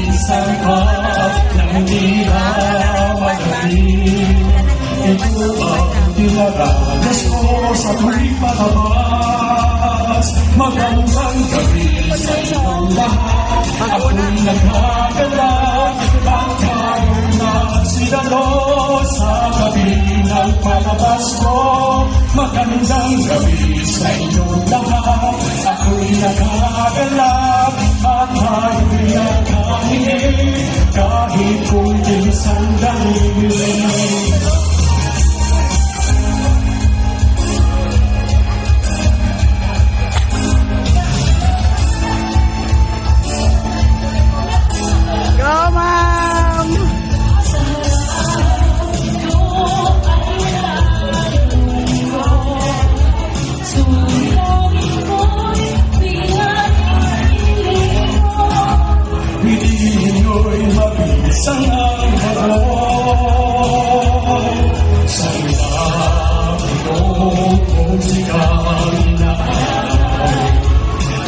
isang pat ng hindi na magaling. Ito ang dinaranas ko sa tuwing palabas. Magandang gabi sa inyong lahat. Ako'y nagkagalak at tayo'y nagsidalo sa gabi ng palabas ko. Magandang gabi sa inyong lahat. Ako'y nagkagalak at tayo'y nagkahinig kahit kunting sandali. Isang ang harap sa ilang ilong musikang inaay.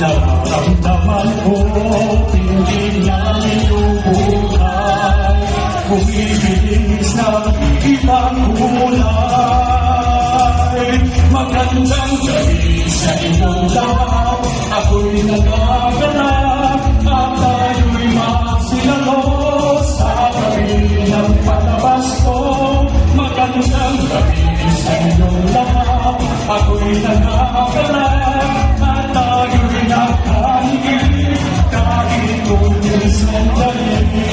Nararamdaman ko hindi na iyong buhay. Bumibilis na ilang kulay. Magandang gabi sa inyong lahat. Ako'y nagagalak at tayo'y magsilalo sa gabi ng palabas ko. Magandang gabi sa inyong lahat. Ako'y nagagalak at tayo'y nakahilig kahit kunting sandali.